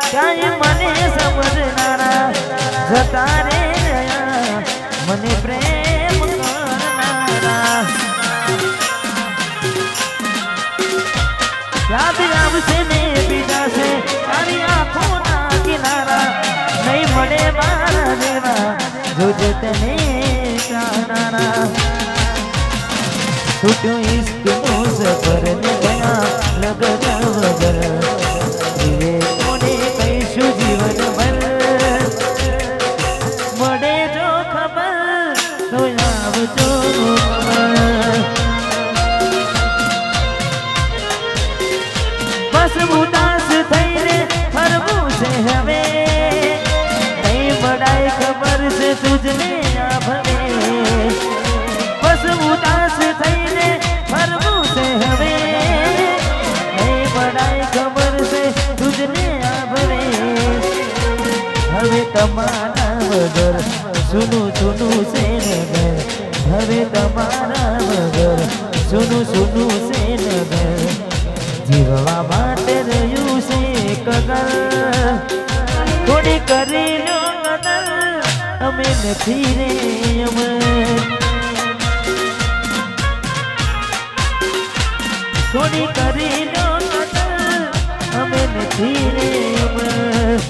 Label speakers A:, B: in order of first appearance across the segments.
A: ક્યાંય મને સમજનારા જતા રે ગયા મને પ્રેમ કરનારા યાદ આવશે ને બીજાશે તારી આંખોના કિનારા નહીં મળે મારા જેવા જોજે તને જાનારા છૂટ્યો ઇશ્કનો સફર ને ગયા લગન વગર જીવે કોને કહીશું જીવન ભર મળે જો ખબર તો આવજો બસ ઉદાસ થઈને ફરવું છે હવે નહીં બડાઈ ખબર છે તુજને આ ભવે બસ ઉદાસ થઈને ફરવું છે હવે નહીં બડાઈ ખબર છે તુજને આ ભવે હવે તમારા વગર સુનું સુનું છે નગર હવે તમારા વગર સુનું સુનું છે નગર જીવવા માટે રહ્યું છે કદર થોડી કરી લો કદર અમે નથી રે અમર થોડી કરી લો કદર અમે નથી રે અમર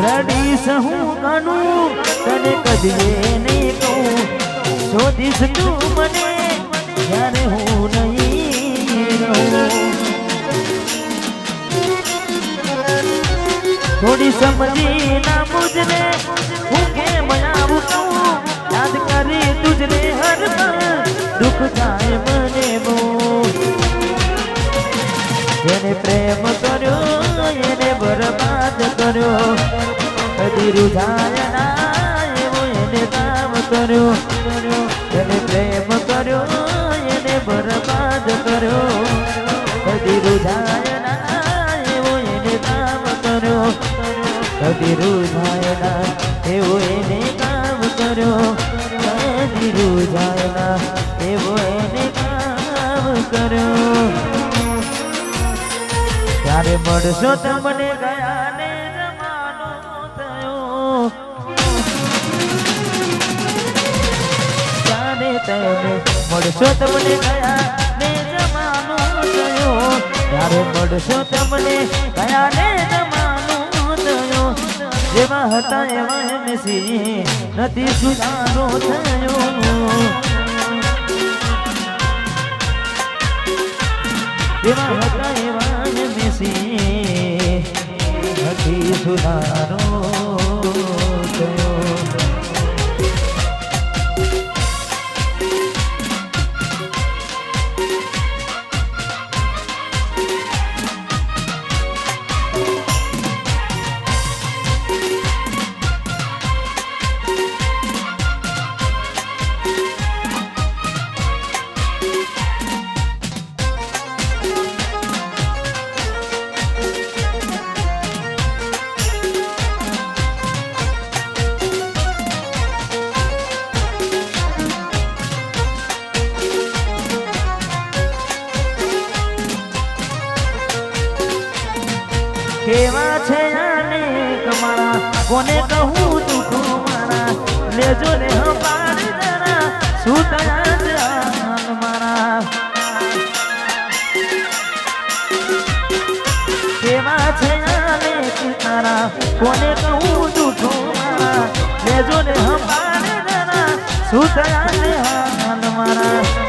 A: રડી સહું ગાનું તને કદીએ નહીં કહું શોધીશ તું મને જ્યારે હું નહીં રહું થોડી સમજી ના મુજને હું કેમ આવું કહું યાદ કરી તુજને હર પળ દુઃખ થાય મને બહુ જેને પ્રેમ કર્યો એને બરબાદ કર્યો કદી રૂઝાય ના એવો એને કામ કર્યો એને પ્રેમ કર્યો એને બરબાદ કર્યો કદી રૂઝાય ના એવો એને કામ કર્યો કદી રૂઝાય ના એવો એને કામ કર્યો કદી રૂઝાય ના એવો એને કામ કર્યો ત્યારે મળશો તમને ગયા ને જમાનો થયો ત્યારે તમે મળશો તમને ગયા ને જમાનો થયો ત્યારે મળશો તમને ગયા ને જમાનો થયો જેવા હતા એવા એમસી નથી સુધારો થયો જેવા હતા એવા નથી સુધારો થયો કેવા છે આને કમારા કોને કહું દુઃખો મારા લેજો ને હંપાડ જરા શું થયા જાન મારા કેવા છે આને તારા કોને કહું દુઃખો મારા લેજો ને હંપાડ જરા શું થયા જાન મારા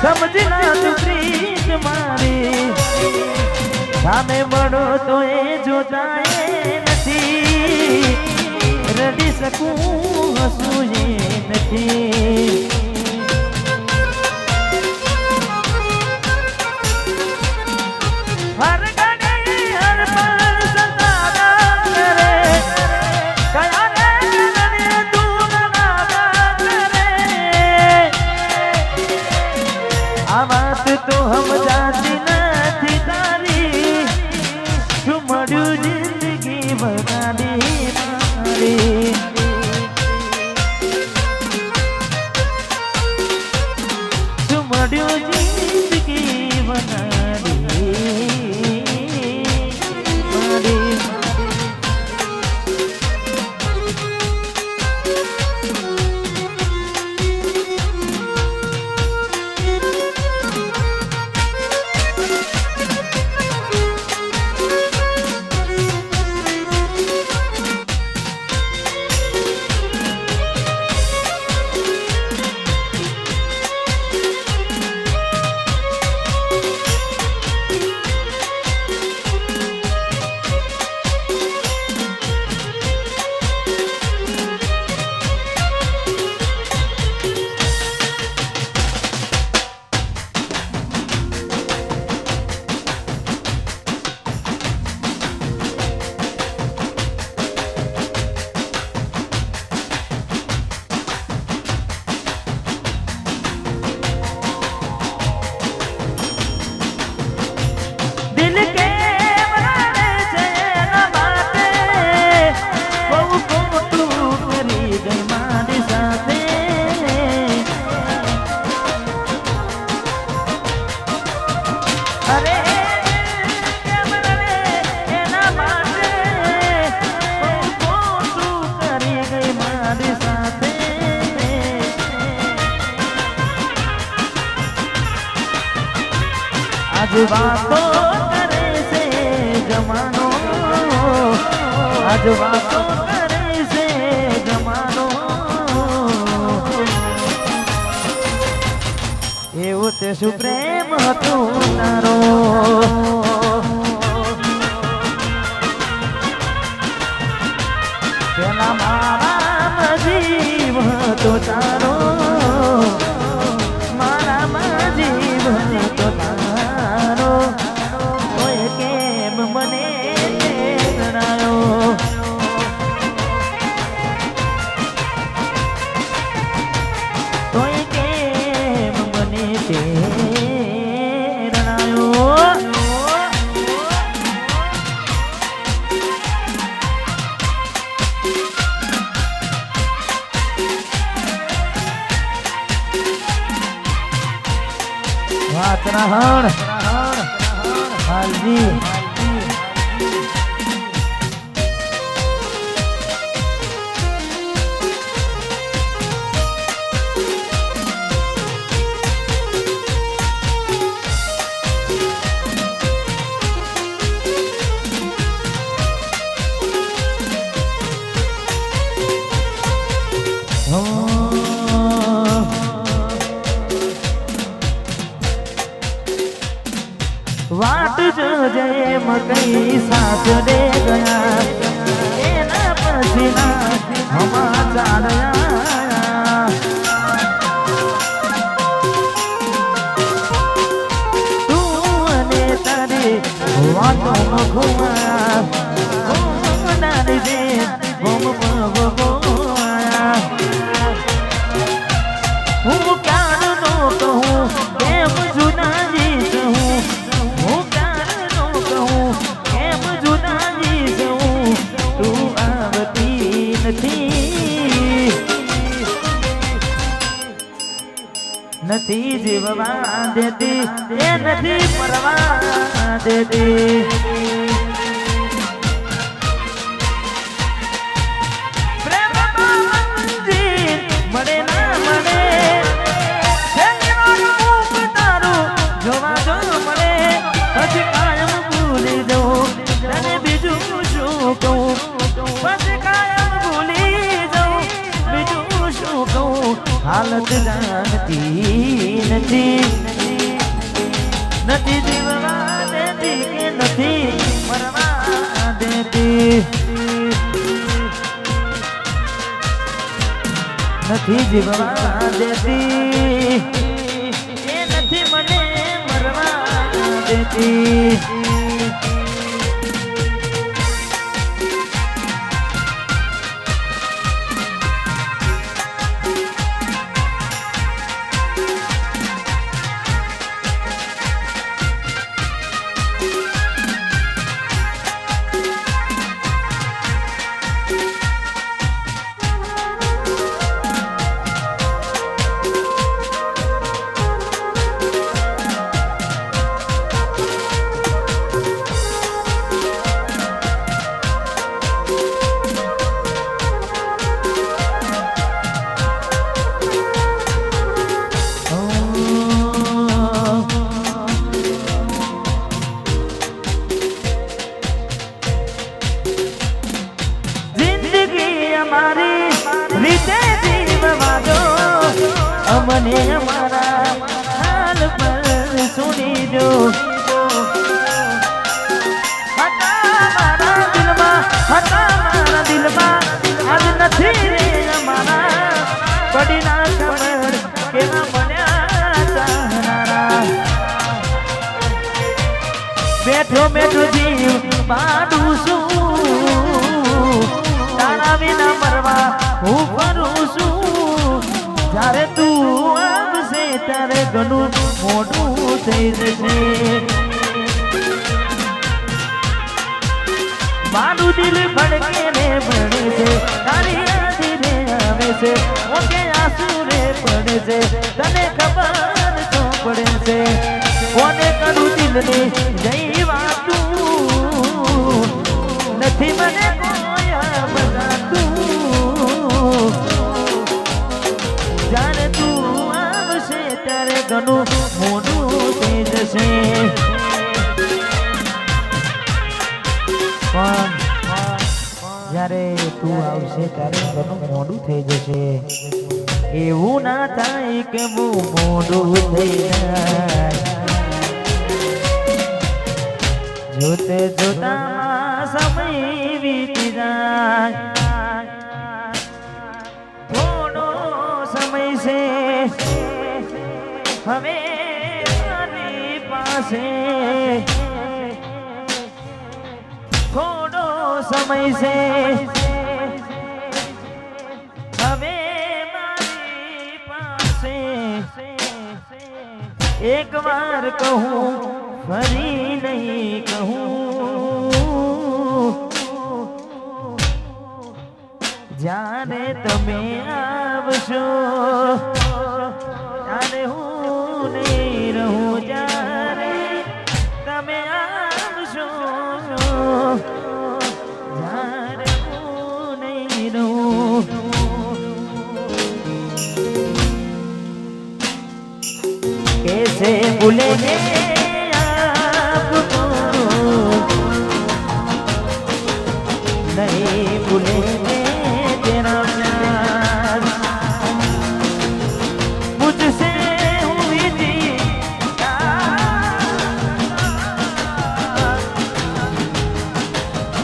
A: સમજના તું પ્રીત મારી સામે મળો તો એ જોતા એ નથી, રડી શકું હસું એ નથી. હર ઘડી હર પળ સતારા કરે, કયા રે તને તું નાગા કરે. આ વાત તો સમજાતી નથી તારી, શું મળ્યું જિંદગી બનાવી મારી. શું મળ્યું જિંદગી બનાવી મારી. આજ વાતો કરે છે જમાનો, આજ વાતો કરે છે જમાનો. એવું તે શું પ્રેમ હતું તારો, પેલા મારા જીવ હતો તારો, મારા જીવ હતો તારો. કોઈ કેમ મને જણાયો, કોઈ કેમ મને જણાયો. વાતરાહણ હાલજી वाट जो जय मकई साथ दे गया, एना पसीना हमा चालया. तू अने तारे वातों में घुमाया, घूम डाली दे घूम घुमाया. हूँ प्यार नो कहूँ केम जुदाई कहूँ, નથી જીવવા દેતી એ નથી પરવા દેતી. પ્રેમમાં મંજિલ મળે ના મળે, તારું જોવા જો મળે, પછી કાયમ ભૂલી જવું તને બીજું શું કહું, પછી કાયમ ભૂલી જવું બીજું શું કહું. હાલત જાણતી નથી, નથી જીવવા દેતી કે નથી નથી જીવવા દેતી એ નથી મને મરવા દેતી મને અમારા હાલ પર સુની જો મારા દિલમાં આજ નથી રે અમારા પડી ના ખબર કેવા બન્યા ચાહનારા બેઠો બેઠો જીવ પાડું છું તારા વિના મરવા હું ફરું છું જ્યારે તું આવશે ત્યારે ઘણું મોટું થઈ જશે મારું દિલ ભડકે ને ભણે છે તારી યાદ રે આવે છે ઓકે આંસુ રે પડે છે તને ખબર તો પડે છે કોને કરું દિલને જઈ વાતું નથી મને કોઈ બતાતું જાણે તું આવશે ત્યારે ઘણું મોટું થઈ જશે જ્યારે તું આવશે ત્યારે ઘણું મોડું થઈ જશે એવું ના થાય કે બહુ મોડું થઈ જાય જોતે જોતા સમય વીતી જાય થોડો સમય છે હવે મારી પાસે થોડો સમય છે હવે મારી પાસે એક વાર કહું ફરી નહીં કહું જ્યારે તમે આવશો ત્યારે હું નહીં રહું જ્યારે તમે આવશો જ્યારે હું નહીં રહું कैसे भूलेंगे आपको नहीं भूलेंगे तेरा प्यार मुझसे हुई थी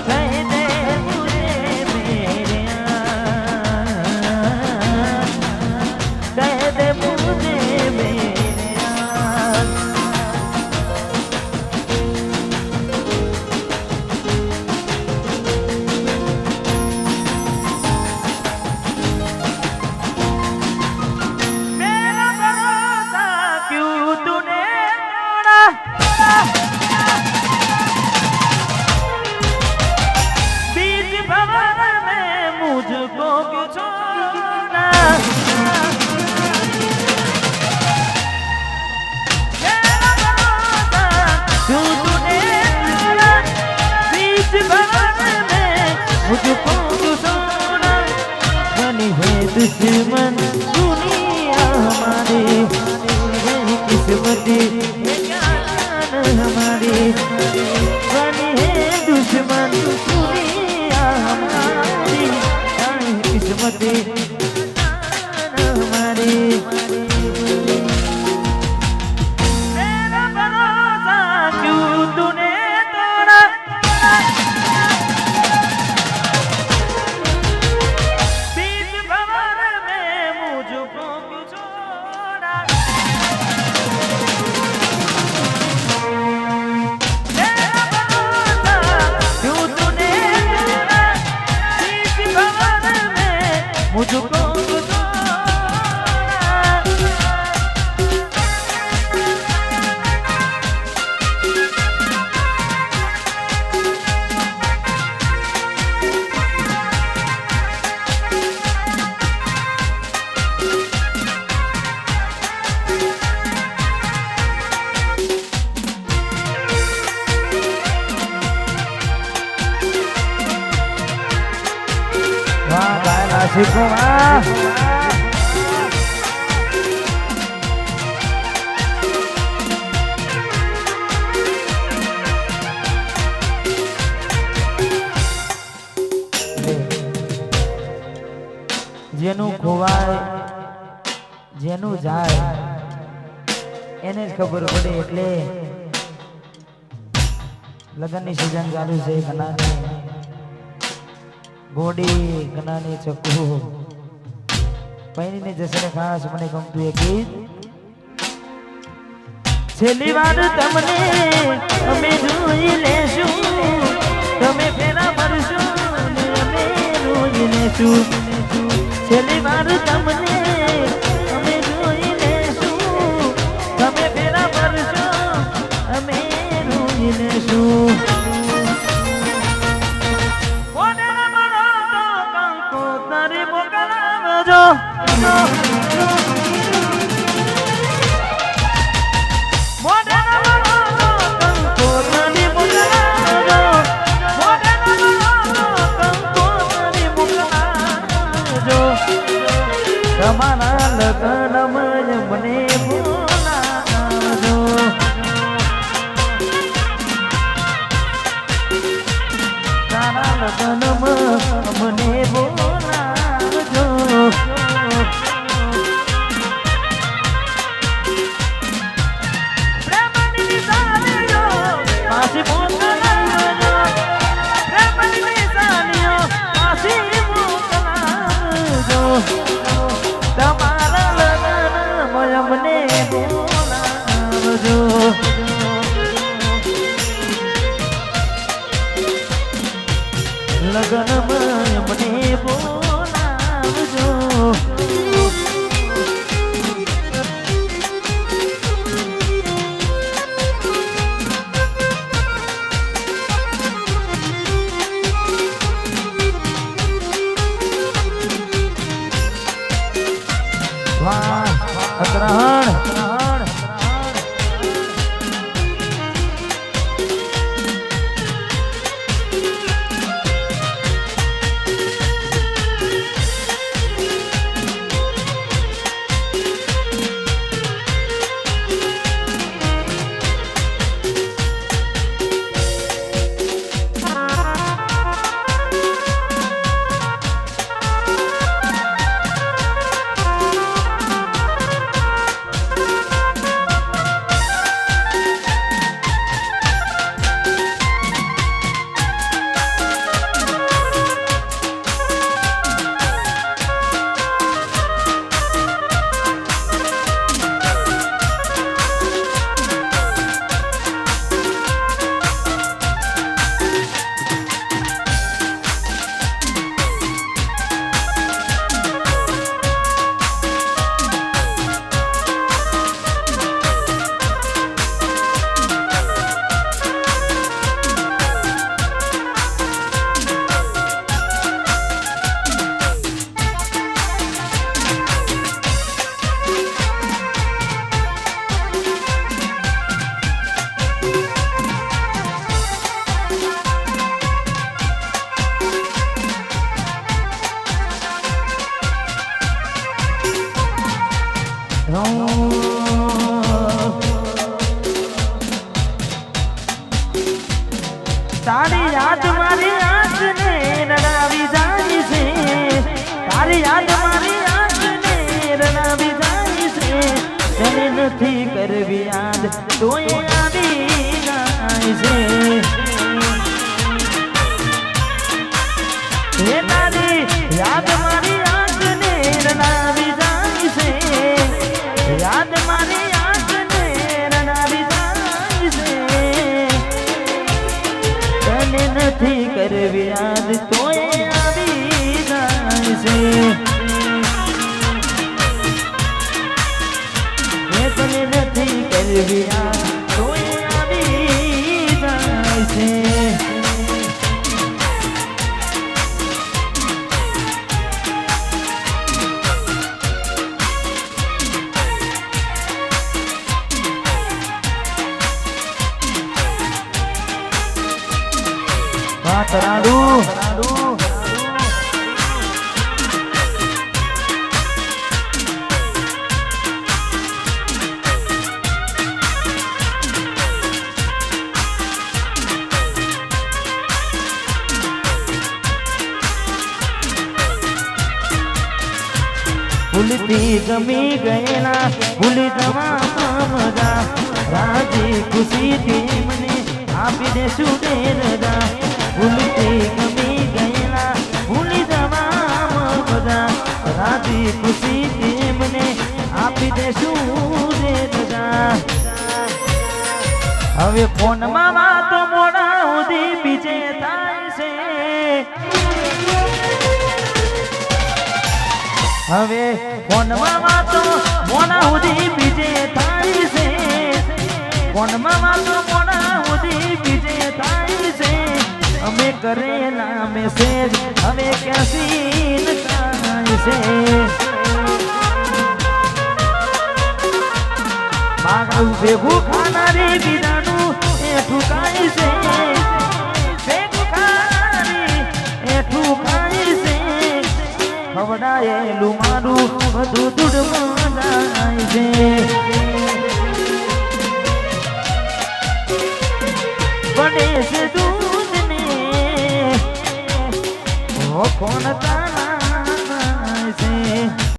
A: कह दे मुझे मेरे कह दे मुझे मेरे मुझको तो सोना बनी है दुश्मन दुनिया हमारी किस्मत हमारी बनी है दुश्मन दुनिया हमारी किस्मत हमारी मेरा भरोसा क्यों तूने तोड़ा વાહ ગાયલા શીખો વાહ જેનું ખોવાય જેનું જાય એને જ ખબર પડે એટલે લગનની સિઝન ચાલુ છે ઘણાની બોડી ઘણાની ચક્કુ પૈણીને જશે ખાસ મને ગમતું એક ગીત છેલ્લી વાર તમને અમે જોઈ લેશું તમે ફેરા ભરશો અમે રોઈ લેશું છેલ્લી વાર તમને અમે જોઈ લેશું તમે ફેરા ભરશો અમે રોઈ લેશું તારી મોકલાવજો તમારા લગ્નમાં મને બોલાવજો તારા લગ્નમાં મને બોલાવજો પ્રેમની નિશાનીઓ પાછી મોકલાવજો પ્રેમની નિશાનીઓ પાછી મોકલાવજો તમારા લગ્નમાં અમને બોલાવજો લગ્નમાં અમને બોલાવજો વાહ અગ્રહણ તારી યાદ મારી આંખને રડાવી જાય છે તારી યાદ મારી આંખને રડાવી જાય છે તને નથી કરવી યાદ તોય આવી જાય છે હે તારી યાદ મારી આંખને રડાવી જાય છે યાદ મારી આંખને રડાવી જાય છે તને નથી કરવી યાદ તોય આવી જાય છે તને નથી કરવી યાદ તોય આવી જાય છે તરાડુ ભૂલતી ગમી ગયેલા ભૂલી જવામાં મજા રાજી ખુશીથી મને આપી દેશું ને રજા ભૂલતી ગમી ગયેલા ભૂલી જવામાં મજા રાજી ખુશીથી મને આપી દેશું ને રજા હવે ફોનમાં વાતો મોડા સુધી બીજે થાય છે હવે ફોનમાં વાતો મોડા સુધી બીજે થાય છે ફોનમાં વાતો મોડા સુધી બીજે થાય છે અમે કરેલા મેસેજ હવે કેસીન થાય છે મારું ભેગું ખાનારી બીજાનું એ ઠુકાય છે ભેગું ખાનારી એ ઠુકાય છે ખવડાયેલું મારું બધું દૂધમાં જાય છે બને છે દૂધને કોણ તાના છે